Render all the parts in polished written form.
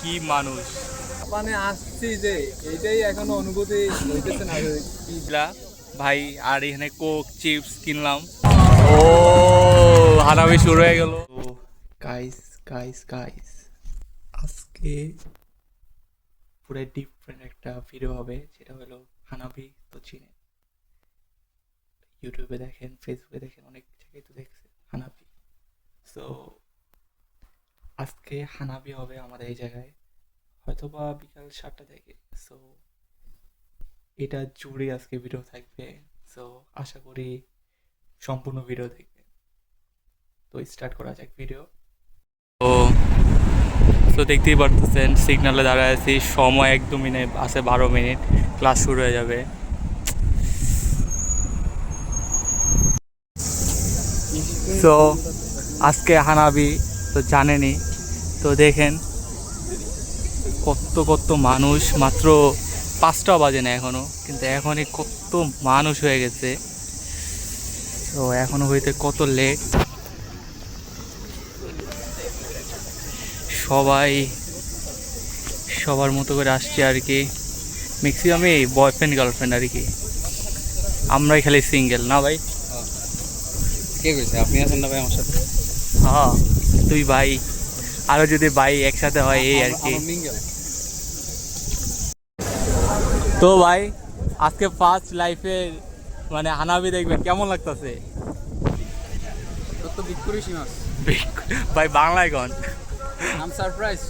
কি মানুষ মানে আসছি যে এইটাই এখনো অনুভূতি হইতেছে না যে কি ভাই। আর এখানে কোক চিপস কিনলাম। ও হানাবি শুরু হয়ে গেল। গাইস গাইস গাইস, আজকে পুরো ডিফারেন্ট একটা ভিডিও হবে, যেটা হলো হানাবি তো চিনেন, ইউটিউবে দেখেন, ফেসবুকে দেখেন, অনেক জায়গায় তো দেখছেন হানাবি। সো আজকে হানাবি হবে আমাদের এই জায়গায়, হয়তোবা বিকাল 7টা থেকে। সো এটা জুড়ে আজকে ভিডিও থাকবে। সো আশা করি সম্পূর্ণ ভিডিও দেখবে। তো স্টার্ট করা যাক ভিডিও। ও তো দেখতেই পারতেছেন সিগনালে দাঁড়ায় আছি, সময় একদমই নেই, আছে 12 মিনিট, ক্লাস শুরু হয়ে যাবে। সো আজকে হানাবি তো জানেনই, তো দেখেন কত কত মানুষ, মাত্র 5টা বাজে না এখনো, কিন্তু এখনই কত মানুষ হয়ে গেছে। তো এখনো হইতে কত লেট, সবাই সবার মতো করে আসছে আর কি। ম্যাক্সিমামই বয়ফ্রেন্ড গার্লফ্রেন্ড আর কি, আমরাই খালি সিঙ্গেল না ভাই। কে কইছে আপনি আছেন না ভাই আমার সাথে? হ্যাঁ তুই ভাই, আরো যদি ভাই একসাথে হয় এই আর কি। তো ভাই আজকে ফার্স্ট লাইফে মানে হানাবি দেখবেন, কেমন লাগতেছে? তোর তো বিক্রি সীমাস ভাই বাংলায় গন। আম সারপ্রাইজ।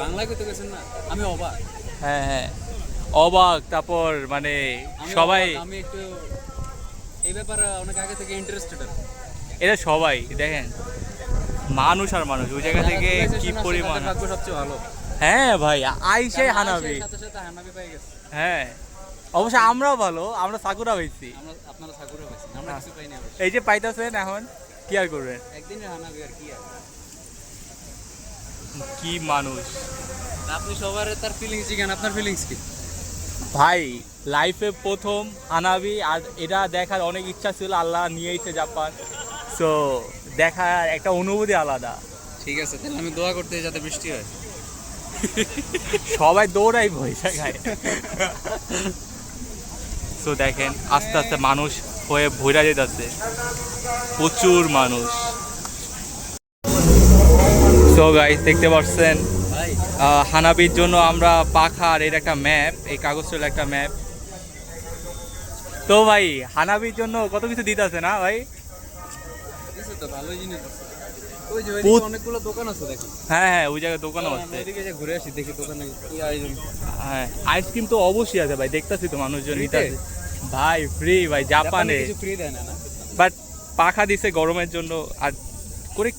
বাংলায় কইতে গেছেন না, আমি অবাক। হ্যাঁ হ্যাঁ অবাক, তারপর মানে সবাই আমি একটু এই ব্যাপারে অনেক আগে থেকে ইন্টারেস্টেড। এটা সবাই দেখেন, মানুষ আর মানুষ ওই জায়গা থেকে কি পরিমাণ। সবচেয়ে ভালো। হ্যাঁ ভাই আইসে হানাবি। সাথে সাথে হানাবি পেয়ে গেছে। হ্যাঁ অবশ্য আমরাও ভালো, আমরা সাকুরা হয়েছি। আপনারা সাকুরা পাইছেন, আমরা কিছু পাইনি। এই যে পাইতাছেন, এখন কি আর করবেন, একদিনের হানাবি আর কি আর। কি মানুষ আপনি সবার তার ফিলিংস জিজ্ঞান, আপনার ফিলিংস কি? ভাই। লাইফে প্রথম হানাবি, আর এটা দেখার অনেক ইচ্ছা ছিল, আল্লাহ নিয়েইছে জাপান। সো দেখার একটা অনুভূতি আলাদা। ঠিক আছে, তাহলে আমি দোয়া করতে যাতে বৃষ্টি হয়। সবাই দৌড়াই ওই জায়গায়। সো দেখেন আস্তে আস্তে মানুষ হয়ে ভইরা যেতেছে, প্রচুর মানুষ। সো গাইস দেখতে পাচ্ছেন ভাই হানাবির জন্য আমরা পাখার এর একটা ম্যাপ, এই কাগজের একটা ম্যাপ। তো ভাই হানাবির জন্য কত কিছু দিতে আছে না ভাই? কিছু তো ভালোই জিনিস আছে। ওই যে ওইদিকে অনেকগুলো দোকান আছে দেখি। হ্যাঁ হ্যাঁ ওই জায়গায় দোকানও আছে। ওইদিকে যে ঘুরে আসি দেখি দোকানে কি আয়োজন। হ্যাঁ আইসক্রিম তো অবশ্যই আছে ভাই, দেখতেছি তো মানুষজন নিতে আছে ভাই, ফ্রি ভাই জাপানে। কিছু ফ্রি দেয় না না, বাট পাখা দিছে গরমের জন্য। আর করে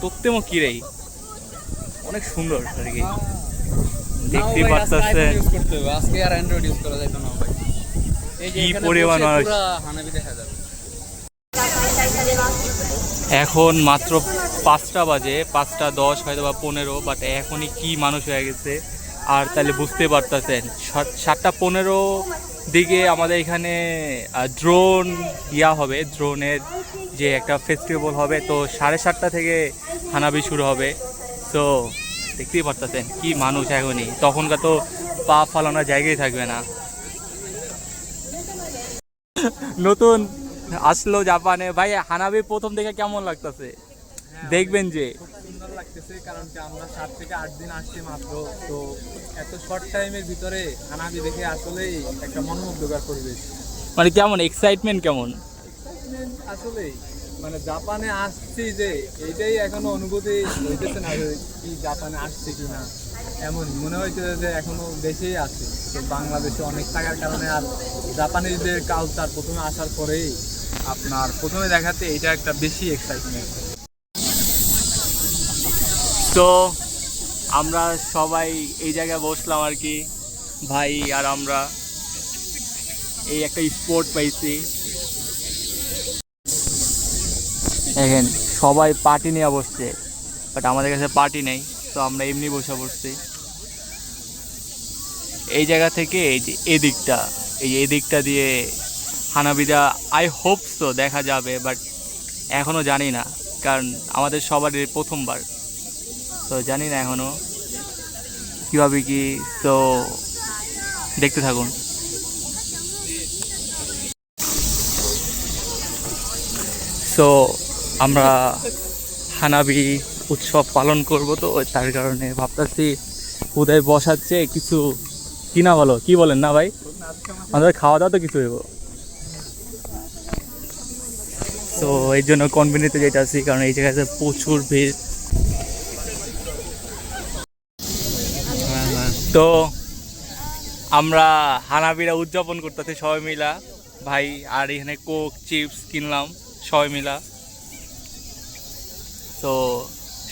তোত্তেমো কি রে, অনেক সুন্দর আর কি, দেখতেই পাচ্ছেন আজকে আর অ্যান্ড্রয়েড ইউজ করা যাইতো না ভাই। এই যে কি এখানে পরিমাণ বসে মানুষ। পুরা হানাবি দেখা যাবে। এখন মাত্র 5টা বাজে, 5টা 10 হয়তো বা 15, বাট এখনই কি মানুষ হয়ে গেছে। আর তাহলে বুঝতে পারতেছেন 7টা 15 দিকে আমাদের এখানে ড্রোন হবে, ড্রোনের যে একটা ফেস্টিভ্যাল হবে। তো 7:30টা থেকে হানাবি শুরু হবে। তো দেখতেই পারতেছেন কি মানুষ এখনই, তখনকার তো পা ফালানোর জায়গায় থাকবে না। নতুন আসলো জাপানে ভাই, হানাবি প্রথম দেখে কেমন লাগতেছে দেখবেন যে। খুব সুন্দর লাগতেছে, কারণ কি আমরা 7 থেকে 8 দিন আসছি মাত্র। তো এত শর্ট টাইমের ভিতরে হানাবি দেখে আসলেই একটা মনোমুগ্ধকর পরিবেশ। মানে কেমন এক্সাইটমেন্ট কেমন? আসলেই মানে জাপানে আসছি যে এইটাই এখনো অনুভূতি হইতেছে না যে কি জাপানে আসছে কি না। এমন মনে হইছে যে এখনো দেশেই আছে। তো বাংলাদেশে অনেক থাকার কারণে আর জাপানিজদের কালচার প্রথমে আসার পরেই আপনার প্রথমে দেখাতে এটা একটা বেশি এক্সাইটমেন্ট। তো আমরা সবাই এই জায়গায় বসলাম আর কি, ভাই আর আমরা এই একটা স্পট পাইছি। দেখেন সবাই পার্টি নিয়ে বসছে, বাট আমাদের কাছে পার্টি নেই, তো আমরা এমনি বসে পড়ছি। এই জায়গা থেকে এই যে এদিকটা দিয়ে হানাবিটা আই হোপ তো দেখা যাবে, বাট এখনও জানি না, কারণ আমাদের সবারই প্রথমবার, তো জানি না এখনও। কীভাবে কি, তো দেখতে থাকুন। সো আমরা হানাবি উৎসব পালন করব, তো তার কারণে ভাবতেছি কোথায় বসাচ্ছে কিছু কিনা, বলো কি বলেন না ভাই, আমাদের খাওয়া দাওয়া তো কিছু হইব। তো এই জন্য কনভেনিতে যেটা আছি, কারণ এই জায়গাতে প্রচুর ভিড়। তো আমরা হানাবিরা উদযাপন করতেছি সবাই মিলা ভাই, আর এখানে কোক চিপস কিনলাম সবাই মিলা। তো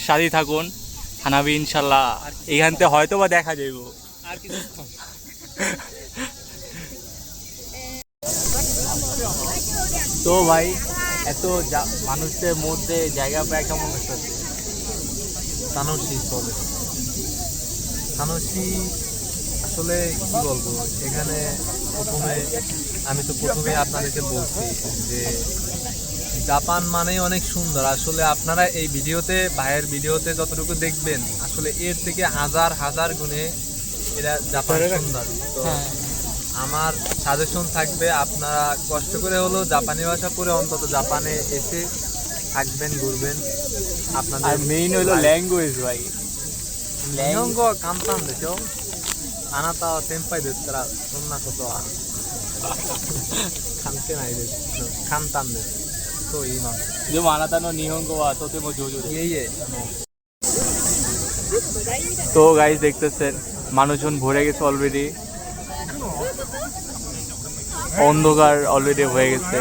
সাথে থাকুন, হানাবি ইনশাল্লাহ এখান থেকে হয়তো বা দেখা যাইব। আর কিছু তো ভাই এত মানুষের মধ্যে জায়গা প্রায় কেমন লাগছে? সানসি চলে। সানসি আসলে কি বলবো, এখানে প্রথমে আপনাদেরকে বলছি যে জাপান মানেই অনেক সুন্দর। আসলে আপনারা এই ভিডিওতে, ভাইয়ের ভিডিওতে যতটুকু দেখবেন, আসলে এর থেকে হাজার হাজার গুণে এরা জাপান সুন্দর। তো আমার সাজেশন থাকবে, আপনারা কষ্ট করে হলেও জাপানি ভাষা পড়ে অন্তত জাপানে এসে থাকবেন, ঘুরবেন। আপনাদের মেইন হলো ল্যাঙ্গুয়েজ ভাই। 日本語は簡単でしょ。あなたは先輩ですからそんなことは関係ないです。簡単ですと言います。でもあなたの日本語はとても上手です。いえいえ、তো গাইস দেখতেছেন মানুষজন ভরে গেছে অলরেডি, অন্ধকার অলরেডি হয়ে গেছে।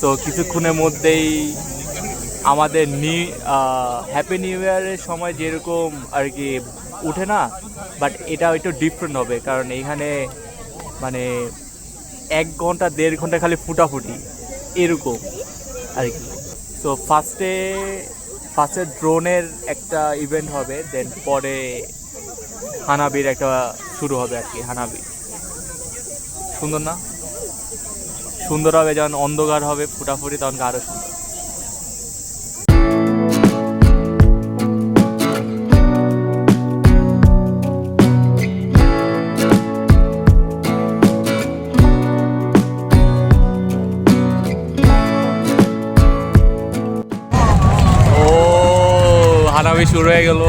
তো কিছুক্ষণের মধ্যেই আমাদের হ্যাপি নিউ ইয়ারের সময় যেরকম আর কি উঠে না, বাট এটা একটু ডিফারেন্ট হবে, কারণ এখানে মানে 1 ঘন্টা 1.5 ঘন্টা খালি ফুটাফুটি এরকম আর কি। তো ফার্স্টে ড্রোনের একটা ইভেন্ট হবে, দেন পরে হানাবির একটা শুরু হবে আর কি। হানাবি সুন্দর না? সুন্দর হবে যখন অন্ধকার হবে ফুটাফুটি, তখন আরও সুন্দর। হানাবি শুরু হয়ে গেল।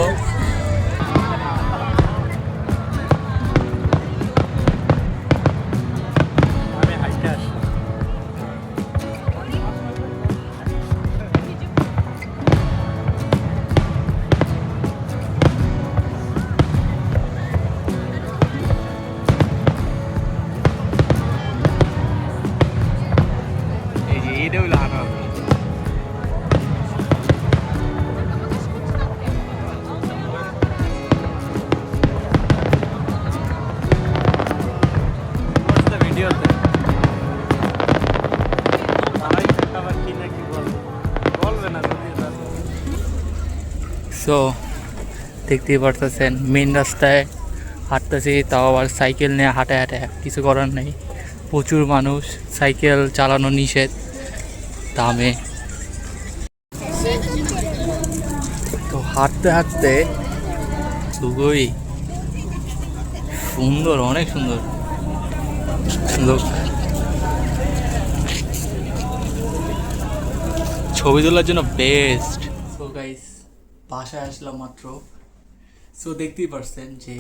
এই যে এটা হইলো হানাবি। সো দেখতেই পারতেছেন মেন রাস্তায় হাঁটতেছি, তাও আবার সাইকেল নিয়ে হাঁটে হাঁটে, কিছু করার নেই। প্রচুর মানুষ, সাইকেল চালানো নিষেধ দামে। তো হাঁটতে হাঁটতে খুবই সুন্দর, অনেক সুন্দর লোক, ছবি তোলার জন্য বেস্ট। সো গাইস বাসায় আসলাম মাত্র। সো দেখতেই পারছেন যে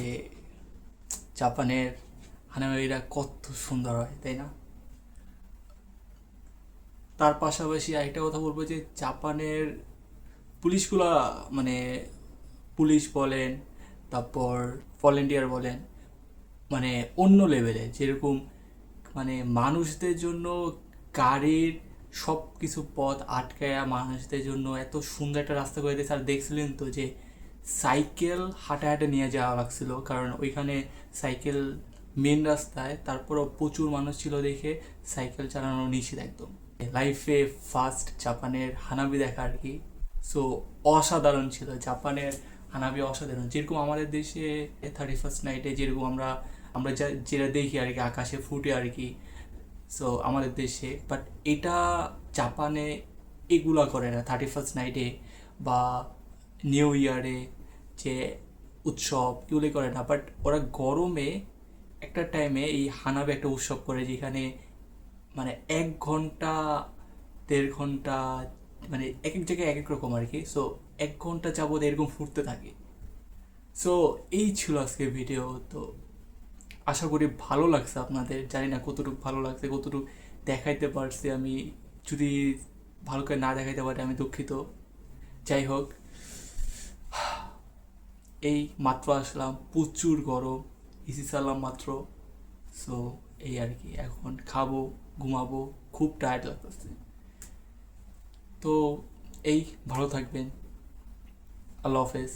জাপানের হানাবিরা কত সুন্দর হয়, তাই না? তার পাশাপাশি আরেকটা কথা বলবো যে জাপানের পুলিশগুলা, মানে পুলিশ বলেন, তারপর ভলেন্টিয়ার বলেন, মানে অন্য লেভেলে। যেরকম মানে মানুষদের জন্য গাড়ির সব কিছু পথ আটকায়া মানুষদের জন্য এত সুন্দর একটা রাস্তা করে দিয়েছে। আর দেখছিলেন তো যে সাইকেল হাঁটা হাঁটে নিয়ে যাওয়া লাগছিল, কারণ ওইখানে সাইকেল মেন রাস্তায়, তারপরও প্রচুর মানুষ ছিল দেখে সাইকেল চালানো নিষেধ একদম। লাইফে ফার্স্ট জাপানের হানাবি দেখা আর কি। সো অসাধারণ ছিল জাপানের হানাবি, অসাধারণ। যেরকম আমাদের দেশে 31st নাইটে যেরকম আমরা যেটা দেখি আর কি, আকাশে ফুটে আর কি, সো আমাদের দেশে, বাট এটা জাপানে এগুলা করে না। 31st নাইটে বা নিউ ইয়ারে যে উৎসব এগুলোই করে না, বাট ওরা গরমে একটা টাইমে এই হানাবে একটা উৎসব করে যেখানে মানে 1 ঘন্টা 1.5 ঘন্টা, মানে এক এক জায়গায় এক এক রকম আর কি। সো 1 ঘন্টা যাবত এরকম ফুটতে থাকে। সো এই ছিল আজকের ভিডিও। তো আশা করি ভালো লাগছে আপনাদের, জানি না কতটুকু ভালো লাগছে, কতটুকু দেখাইতে পারছি আমি। যদি ভালো করে না দেখাইতে পারি আমি দুঃখিত। যাই হোক, এই মাত্র আসলাম, প্রচুর গরম, এসি চালাম মাত্র। সো এই আর কি, এখন খাবো, ঘুমাবো, খুব টায়ার্ড লাগতেছে। তো এই, ভালো থাকবেন, আল্লাহ হাফেজ।